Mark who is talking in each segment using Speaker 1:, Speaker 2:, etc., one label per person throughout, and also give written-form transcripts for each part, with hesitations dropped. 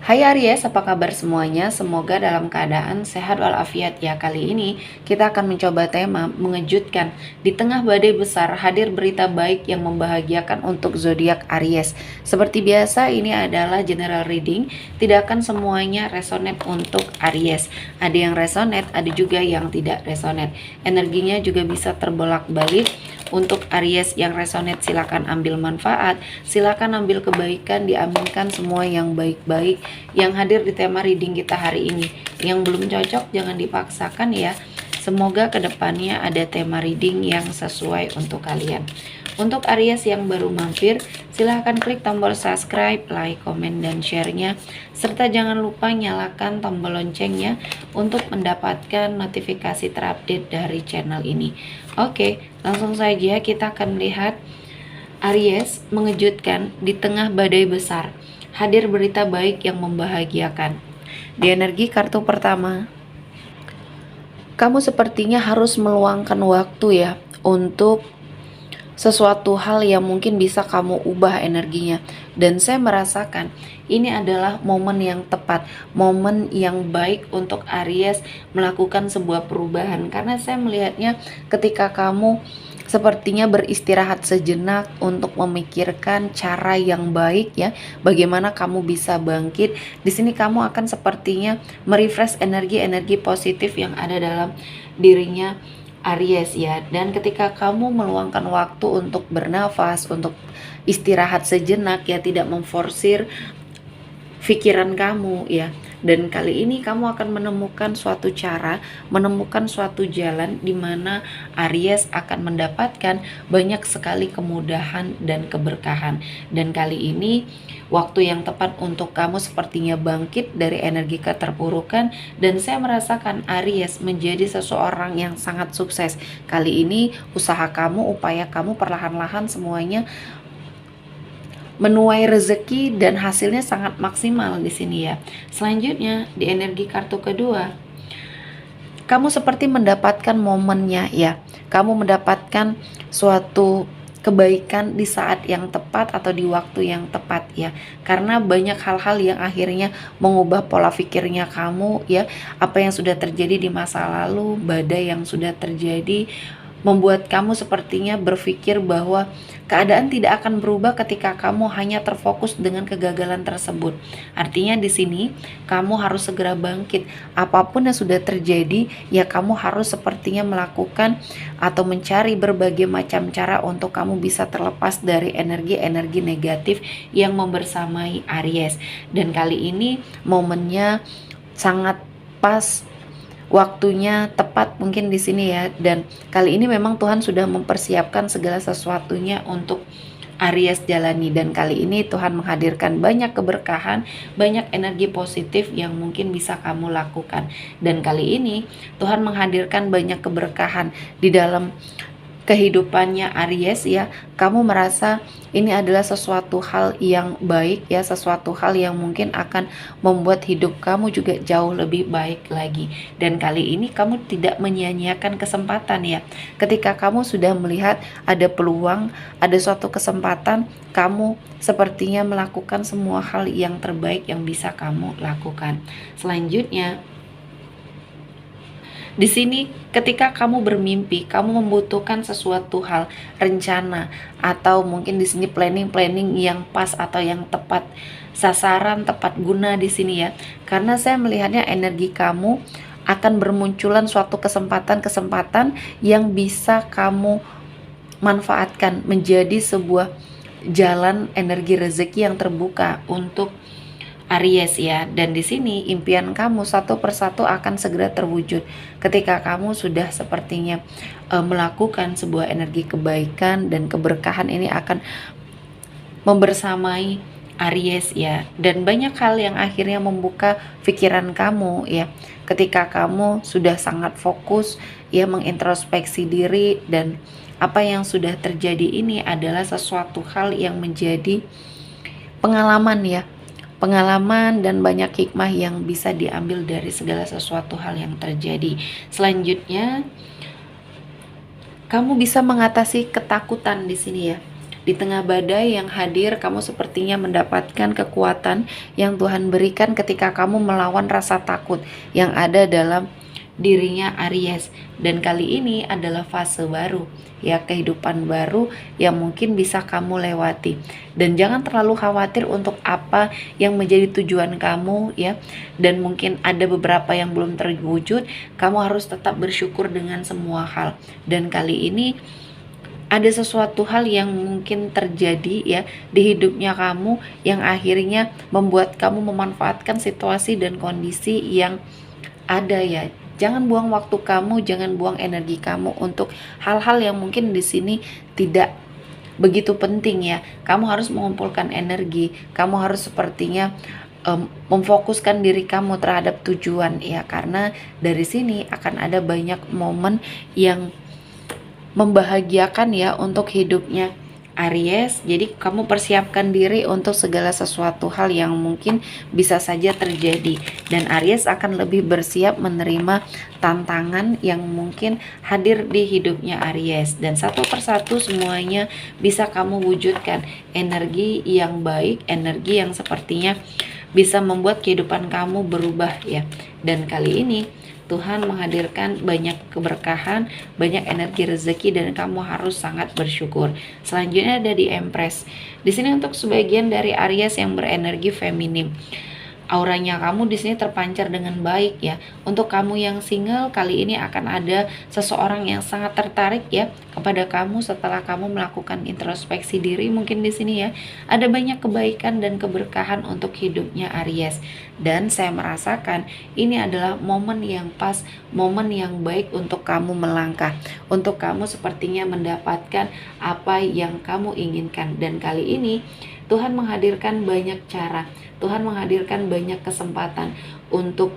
Speaker 1: Hai Aries, apa kabar semuanya? Semoga dalam keadaan sehat walafiat ya. Kali ini kita akan mencoba tema mengejutkan. Di tengah badai besar, hadir berita baik yang membahagiakan untuk zodiak Aries. Seperti biasa, ini adalah general reading. Tidak akan semuanya resonate untuk Aries. Ada yang resonate, ada juga yang tidak resonate. Energinya juga bisa terbolak-balik. Untuk Aries yang resonate, silakan ambil manfaat, silakan ambil kebaikan, diaminkan semua yang baik-baik yang hadir di tema reading kita hari ini. Yang belum cocok jangan dipaksakan ya. Semoga kedepannya ada tema reading yang sesuai untuk kalian. Untuk Aries yang baru mampir, silahkan klik tombol subscribe, like, komen, dan share-nya. Serta jangan lupa nyalakan tombol loncengnya untuk mendapatkan notifikasi terupdate dari channel ini. Oke, langsung saja kita akan melihat Aries mengejutkan di tengah badai besar. Hadir berita baik yang membahagiakan. Di energi kartu pertama, kamu sepertinya harus meluangkan waktu ya untuk sesuatu hal yang mungkin bisa kamu ubah energinya. Dan saya merasakan ini adalah momen yang tepat, momen yang baik untuk Aries melakukan sebuah perubahan. Karena saya melihatnya ketika kamu sepertinya beristirahat sejenak untuk memikirkan cara yang baik ya, bagaimana kamu bisa bangkit. Di sini kamu akan sepertinya merefresh energi-energi positif yang ada dalam dirinya Aries ya. Dan ketika kamu meluangkan waktu untuk bernafas, untuk istirahat sejenak ya, tidak memforsir pikiran kamu ya. Dan kali ini kamu akan menemukan suatu cara, menemukan suatu jalan di mana Aries akan mendapatkan banyak sekali kemudahan dan keberkahan. Dan kali ini waktu yang tepat untuk kamu sepertinya bangkit dari energi keterpurukan. Dan saya merasakan Aries menjadi seseorang yang sangat sukses. Kali ini usaha kamu, upaya kamu perlahan-lahan semuanya menuai rezeki dan hasilnya sangat maksimal di sini ya. Selanjutnya di energi kartu kedua, kamu seperti mendapatkan momennya ya. Kamu mendapatkan suatu kebaikan di saat yang tepat atau di waktu yang tepat ya. Karena banyak hal-hal yang akhirnya mengubah pola pikirnya kamu ya. Apa yang sudah terjadi di masa lalu, badai yang sudah terjadi membuat kamu sepertinya berpikir bahwa keadaan tidak akan berubah ketika kamu hanya terfokus dengan kegagalan tersebut. Artinya di sini kamu harus segera bangkit. Apapun yang sudah terjadi, ya kamu harus sepertinya melakukan atau mencari berbagai macam cara untuk kamu bisa terlepas dari energi-energi negatif yang membersamai Aries. Dan kali ini momennya sangat pas, waktunya tepat mungkin di sini ya. Dan kali ini memang Tuhan sudah mempersiapkan segala sesuatunya untuk Aries jalani. Dan kali ini Tuhan menghadirkan banyak keberkahan, banyak energi positif yang mungkin bisa kamu lakukan. Dan kali ini Tuhan menghadirkan banyak keberkahan di dalam kehidupannya Aries ya. Kamu merasa ini adalah sesuatu hal yang baik ya, sesuatu hal yang mungkin akan membuat hidup kamu juga jauh lebih baik lagi. Dan kali ini kamu tidak menyia-nyiakan kesempatan ya. Ketika kamu sudah melihat ada peluang, ada suatu kesempatan, kamu sepertinya melakukan semua hal yang terbaik yang bisa kamu lakukan. Selanjutnya di sini ketika kamu bermimpi, kamu membutuhkan sesuatu hal, rencana, atau mungkin di sini planning yang pas atau yang tepat sasaran, tepat guna di sini ya. Karena saya melihatnya energi kamu akan bermunculan suatu kesempatan-kesempatan yang bisa kamu manfaatkan menjadi sebuah jalan energi rezeki yang terbuka untuk Aries ya. Dan di sini impian kamu satu persatu akan segera terwujud ketika kamu sudah sepertinya melakukan sebuah energi kebaikan, dan keberkahan ini akan membersamai Aries ya. Dan banyak hal yang akhirnya membuka pikiran kamu ya, ketika kamu sudah sangat fokus ya mengintrospeksi diri. Dan apa yang sudah terjadi ini adalah sesuatu hal yang menjadi pengalaman ya, pengalaman dan banyak hikmah yang bisa diambil dari segala sesuatu hal yang terjadi. Selanjutnya, kamu bisa mengatasi ketakutan di sini ya. Di tengah badai yang hadir, kamu sepertinya mendapatkan kekuatan yang Tuhan berikan ketika kamu melawan rasa takut yang ada dalam dirinya Aries. Dan kali ini adalah fase baru, ya, kehidupan baru yang mungkin bisa kamu lewati. Dan jangan terlalu khawatir untuk apa yang menjadi tujuan kamu, ya. Dan mungkin ada beberapa yang belum terwujud, kamu harus tetap bersyukur dengan semua hal. Dan kali ini ada sesuatu hal yang mungkin terjadi, ya, di hidupnya kamu yang akhirnya membuat kamu memanfaatkan situasi dan kondisi yang ada, ya. Jangan buang waktu kamu, jangan buang energi kamu untuk hal-hal yang mungkin di sini tidak begitu penting, ya. Kamu harus mengumpulkan energi, kamu harus sepertinya memfokuskan diri kamu terhadap tujuan, ya, karena dari sini akan ada banyak momen yang membahagiakan, ya, untuk hidupnya Aries. Jadi kamu persiapkan diri untuk segala sesuatu hal yang mungkin bisa saja terjadi, dan Aries akan lebih bersiap menerima tantangan yang mungkin hadir di hidupnya Aries, dan satu persatu semuanya bisa kamu wujudkan. Energi yang baik, energi yang sepertinya bisa membuat kehidupan kamu berubah, ya. Dan kali ini Tuhan menghadirkan banyak keberkahan, banyak energi rezeki, dan kamu harus sangat bersyukur. Selanjutnya ada di Empress. Di sini untuk sebagian dari Aries yang berenergi feminim, auranya kamu di sini terpancar dengan baik, ya. Untuk kamu yang single, kali ini akan ada seseorang yang sangat tertarik, ya, kepada kamu setelah kamu melakukan introspeksi diri. Mungkin di sini, ya, ada banyak kebaikan dan keberkahan untuk hidupnya Aries. Dan saya merasakan ini adalah momen yang pas, momen yang baik untuk kamu melangkah, untuk kamu sepertinya mendapatkan apa yang kamu inginkan. Dan kali ini Tuhan menghadirkan banyak cara, Tuhan menghadirkan banyak kesempatan untuk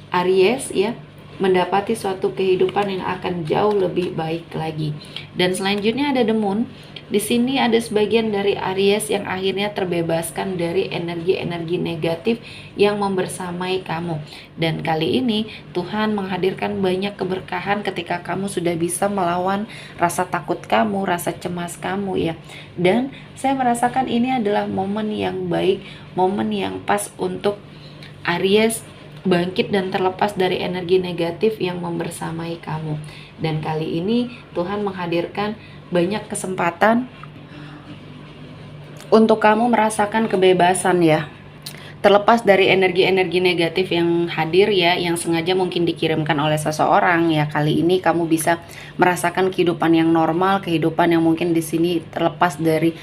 Speaker 1: Aries, ya, mendapati suatu kehidupan yang akan jauh lebih baik lagi. Dan selanjutnya ada The Moon. Di sini ada sebagian dari Aries yang akhirnya terbebaskan dari energi-energi negatif yang membersamai kamu. Dan kali ini Tuhan menghadirkan banyak keberkahan ketika kamu sudah bisa melawan rasa takut kamu, rasa cemas kamu, ya. Dan saya merasakan ini adalah momen yang baik, momen yang pas untuk Aries bangkit dan terlepas dari energi negatif yang membersamai kamu. Dan kali ini Tuhan menghadirkan banyak kesempatan untuk kamu merasakan kebebasan, ya. Terlepas dari energi-energi negatif yang hadir, ya, yang sengaja mungkin dikirimkan oleh seseorang, ya. Kali ini kamu bisa merasakan kehidupan yang normal, kehidupan yang mungkin di sini terlepas dari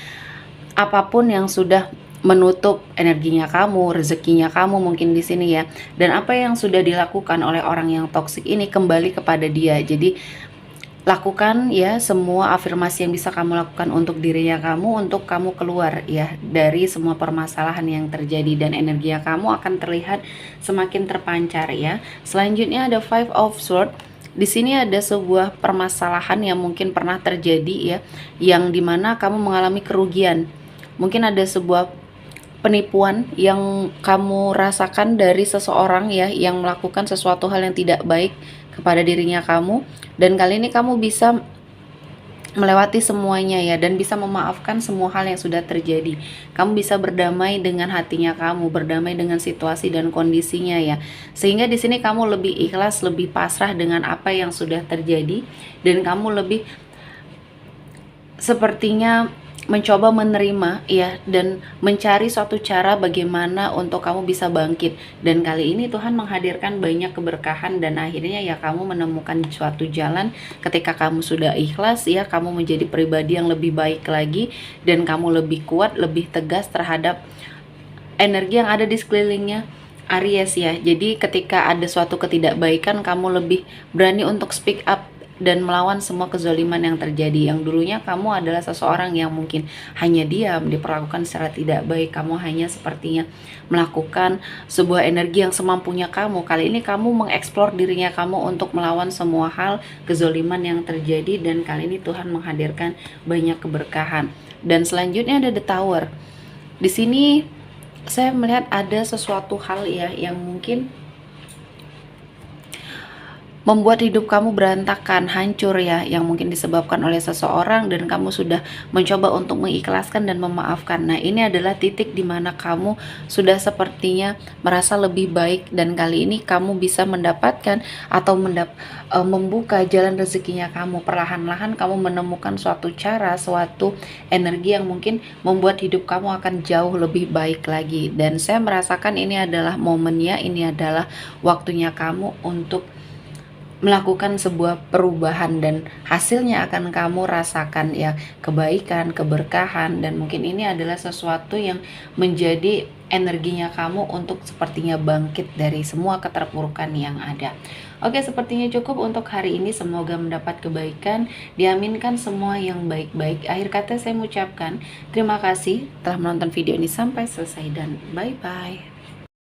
Speaker 1: apapun yang sudah menutup energinya kamu, rezekinya kamu mungkin di sini, ya. Dan apa yang sudah dilakukan oleh orang yang toksik ini kembali kepada dia. Jadi lakukan, ya, semua afirmasi yang bisa kamu lakukan untuk dirinya kamu, untuk kamu keluar, ya, dari semua permasalahan yang terjadi, dan energinya kamu akan terlihat semakin terpancar, ya. Selanjutnya ada Five of Swords. Di sini ada sebuah permasalahan yang mungkin pernah terjadi, ya, yang dimana kamu mengalami kerugian. Mungkin ada sebuah penipuan yang kamu rasakan dari seseorang, ya, yang melakukan sesuatu hal yang tidak baik kepada dirinya kamu. Dan kali ini kamu bisa melewati semuanya, ya, dan bisa memaafkan semua hal yang sudah terjadi. Kamu bisa berdamai dengan hatinya kamu, berdamai dengan situasi dan kondisinya, ya. Sehingga di sini kamu lebih ikhlas, lebih pasrah dengan apa yang sudah terjadi, dan kamu lebih sepertinya mencoba menerima, ya, dan mencari suatu cara bagaimana untuk kamu bisa bangkit. Dan kali ini Tuhan menghadirkan banyak keberkahan, dan akhirnya, ya, kamu menemukan suatu jalan ketika kamu sudah ikhlas, ya, kamu menjadi pribadi yang lebih baik lagi, dan kamu lebih kuat, lebih tegas terhadap energi yang ada di sekelilingnya Aries, ya. Jadi ketika ada suatu ketidakbaikan, kamu lebih berani untuk speak up dan melawan semua kezaliman yang terjadi. Yang dulunya kamu adalah seseorang yang mungkin hanya diam, diperlakukan secara tidak baik, kamu hanya sepertinya melakukan sebuah energi yang semampunya kamu. Kali ini kamu mengeksplor dirinya kamu untuk melawan semua hal kezaliman yang terjadi, dan kali ini Tuhan menghadirkan banyak keberkahan. Dan selanjutnya ada The Tower. Di sini saya melihat ada sesuatu hal, ya, yang mungkin membuat hidup kamu berantakan, hancur ya, yang mungkin disebabkan oleh seseorang dan kamu sudah mencoba untuk mengikhlaskan dan memaafkan. Nah, ini adalah titik di mana kamu sudah sepertinya merasa lebih baik dan kali ini kamu bisa mendapatkan atau membuka jalan rezekinya kamu. Perlahan-lahan kamu menemukan suatu cara, suatu energi yang mungkin membuat hidup kamu akan jauh lebih baik lagi. Dan saya merasakan ini adalah momennya, ini adalah waktunya kamu untuk melakukan sebuah perubahan dan hasilnya akan kamu rasakan ya, kebaikan, keberkahan, dan mungkin ini adalah sesuatu yang menjadi energinya kamu untuk sepertinya bangkit dari semua keterpurukan yang ada. Oke, sepertinya cukup untuk hari ini. Semoga mendapat kebaikan, diaminkan semua yang baik-baik. Akhir kata saya mengucapkan terima kasih telah menonton video ini sampai selesai dan bye-bye.